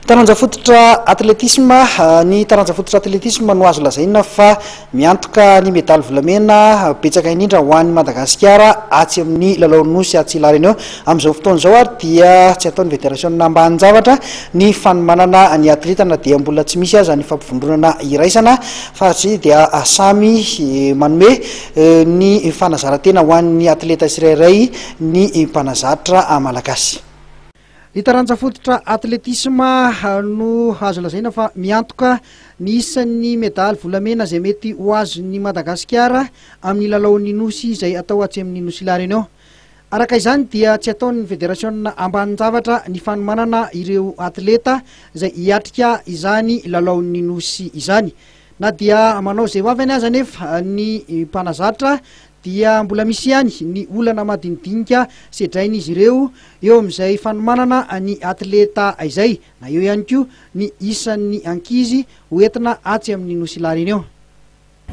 Taranja fototra athletisme ny taranja fototra athletisme no azo lazaina fa miantoka ny medaly volamena betsaka indrindra ho an'ny Madagasikara atsy amin'ny lalao nosy Atsilareny eo. Amin'izao fotoana izao ary dia tsy ataon'ny fédération ambanin-javatra ny fanomanana ny atleta na dia mbola tsy misy aza ny fampivondronana iraisana fa tsy dia samy manome ny fanazarantena ho an'ny atleta tsirairay ny mpanazatra malagasy. Ny taranja fototra athletisme no azo lazaina fa miantoka ny isan'ny medaly volamena izay mety ho azon'ny Madagasikara amin'ny lalaon'ny nosy izay atao atsy amin'ny nosy Atsilareny eo. Araka izany dia tsy ataon'ny fédération ambanin-javatra ny fanomanana ireo atleta izay hiatrika izany lalaon'ny nosy izany. Na dia manao izay ho avy aza anefa ny mpanazatra dia mbola misy ihany ny olana madinidinika sedrain'izy ireo eo amin'izay fanomanana ny atleta izay, na eo ihany koa ny isan'ny ankizy hoentina atsy amin'ny nosy Atsilareny eo.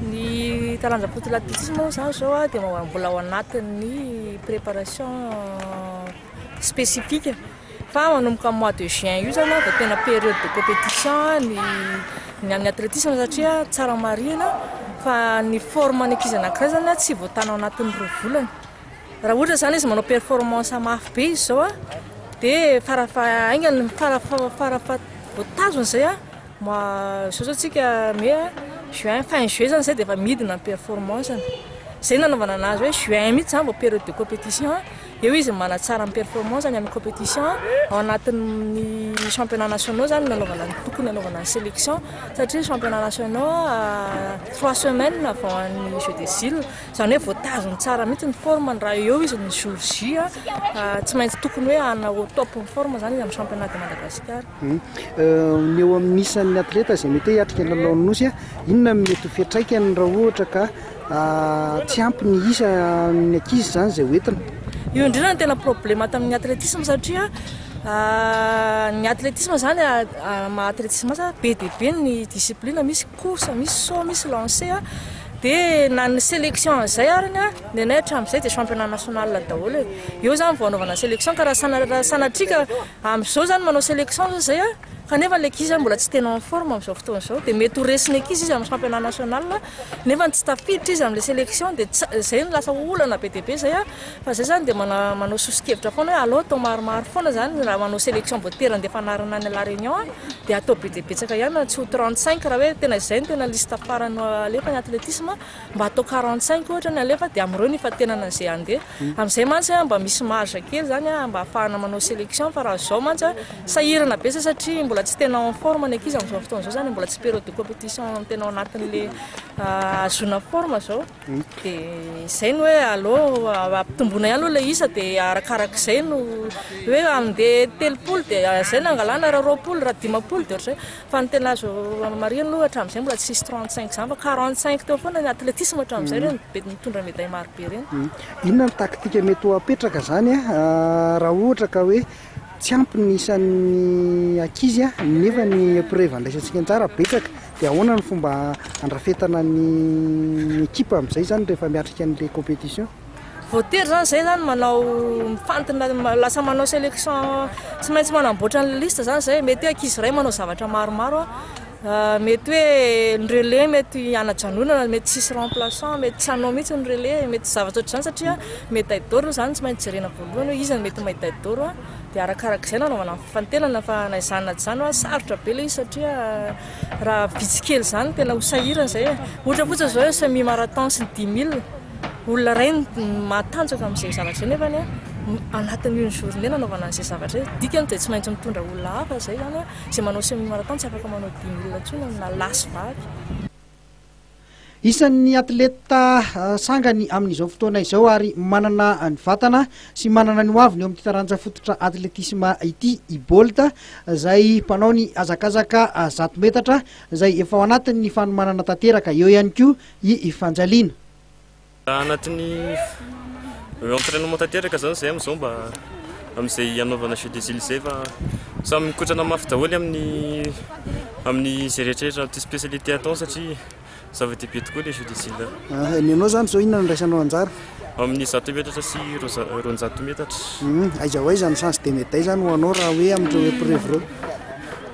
Ny taranja fototra athlétisme zany zao dia mbola ao anatin'ny préparation spécifique fa manomboka mois de juin io zany dia tena période de compétition ny amin'ny athlétisme satria tsara marina fa ny forme ny ankizy anankiray zany tsy voatanao anatin'ny 2 volana. Raha ohatra zany izy manao performance mafy be izy zao dia aingany voatazony zay zao tsika juin fin juillet zany zay dia efa midina ny performance. Zay nanaovana anazy hoe juin mihitsy zany vao période de compétition eo izy manatsara ny performance ny amin'ny compétition ao anatin'ny championnat nationaux zany nanaovana ny tokony nanaovana ny sélection satria championnat nationaux 3 semaines avant ny jeux des îles zany hoe voatazony tsara mihitsy ny forme raha eo izy ny jour J tsy maintsy tokony hoe ana au top forme zany izy amin'ny championnat de Madagascar. Ny eo amin'ny isan'ny atleta izay mety hoe hiatrika ny lalaon'ny nosy inona mety ho fiantraikany raha ohatra ka tsy ampy ny isa ny ankizy zany izay hoentina? Io indrindra ny tena problème tamin'ny athlétisme satria ny athlétisme zany athlétisme be dia be ny discipline, misy course, misy saut, misy lancer dia na ny sélection zay ariny dia nay hatramin'izay dia championnat national daholo eo zany vao anaovana sélection ka raha sanatrika amin'izao zany manao sélection zay kanefa ny ankizy mbola tsy tena en forme amin'izao fotoana izao dia mety ho resy ny ankizy izy amin'ny championnat national nefa tsy tafiditra izy amin'ilay sélection dia zay no lasa olana be dia be zay fa zay zany dia manao sosikevitra foana hoe allo atao maromaro foana zany raha manao sélection voatery andefa anarana ny La Réunion dia atao be dia betsaka ihany tsy ho 35 raha hoe tena izay no tena lista farany alefa ny athlétisme mba atao 45 ohatra ny alefa dia amin'ireo ny fatenana izay andeha amin'izay mantsy mba misy marge kely zany mba ahafahana manao sélection fa raha zao mantsy sahirana be satria mbola tsy tena en forme ny ankizy amin'izao fotoana izao zany mbola tsy période de compétition tena ao anatin'le azona forme zao dia izay no hoe allo ampitomboina ihany aloha ilay isa dia arakarak'izay no hoe andeha 3 dia zay nangalana raha 2 raha 5 dia ohatr'izay fa ny tena azo marina aloha hatramin'izay mbola tsy 35 zany fa 45 teo foana ny athlétisme hatramin'izay ireny mitondra médaille maro be ireny. Inona ny taktika mety ho apetraka zany raha ohatra ka hoe tsy ampy ny isan'ny ankizy nefa ny épreuve andraisantsika antsara betsaka dia ahoana ny fomba andrafetana ny ekipa amin'izay zany rehefa miatrika an'ilay compétition? Voatery zany zay zany manao mifantina lasa manao sélection tsy maintsy manamboatra ny liste zany zay mety hoe ankizy iray manao zavatra maromaro mety hoe ny relais mety anajanonana mety tsisy remplaçant mety tsy hanao mihitsy ny relais mety zavatra ohatr'izany satria médaille d'or zany tsy maintsy jerena voalohany hoe izy mety médaille d'or dia arakarak'izay nanaovana fantenana fa naizanana zany sarotra be ilay izy satria raha vitsikely zany tena ho sahirana zay ohatra fotsiny zao hoe semi marathon sy 10 000 olona ray matanjaka amin'izay zavatra nefa anatin'ny journée nanaovana an'izay zavatra dikany dia tsy maintsy mitondra olona hafa zay zany izay manao semi marathon tsy afaka manao 10 000 intsony na lasy vavy. Isan'ny atleta sangany amin'izao fotoana izao ary manana ny vatana sy manana ny hoaviny eo amin'ity taranja fototra athlétisme ity i Bolt izay mpanao ny azakazaka 100 metatra izay efa ao anatin'ny fanomanana tanteraka eo ihany koa i Fanjaliana. Anatin'ny entraînement tanteraka zany zay amin'izao mba amin'izay anaovana jeux des îles zay fa samy mikotrana mafy daholo amin'ny zay rehetrarehetra ty spécialité atao satria zava-dehibe tokoa le jeux des îles. Ny anao zany zao inona no raisanao anjara? Amin'ny 100 metatra sy 200 metatra. Aiza ho aiza ny chance de médaille zany ho anao raha hoe amin'ireo épreuve ireo?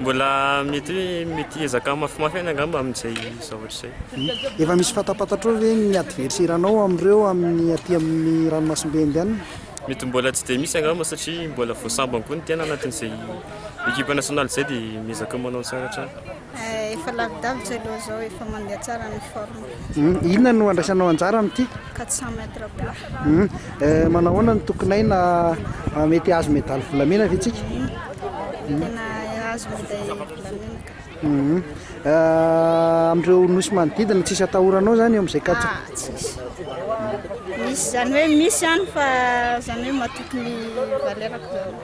mbola mety ezaka mafimafyana angamba amin'izay zavatra izay. Efa misy fatapatatra hoe ny adverseranao amin'ireo amin'ny aty amin'ny ranomasimbe indiana? Mety mbola tsy dia misy angamba satria mbola voasambany koa ny tena anatin'izay équipe nationale izay dia miezaka manao tsara hatrany. Efa lavidavitra aloha zao efa mandeha tsara ny forme. Inona no andraisanao anjara amin'ity? 400 mètres plat. Manao ahoana ny tokonaina mety azo medaly volamena ve tsika? Tena azo medaly volamena ka. Amin'ireo nosy manodidina tsisy atahoranao zany eo amin'izay katsa? Tsisy. Misy zany hoe misy ihany fa zany hoe matoky ny valerako zany.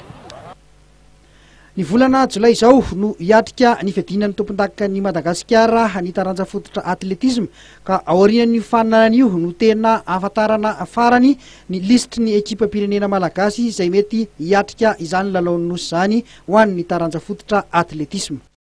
Ny volana jolay izao no hiatrika ny fiadinan'ny tompondakan'i Madagasikara ny taranja fototra atletisme ka aorian'ny fananan'io no tena ahafantarana farany ny listry ny ekipa pirenena malagasy izay mety hiatrika izany lalao nosy izany ho an'ny taranja fototra atletisme.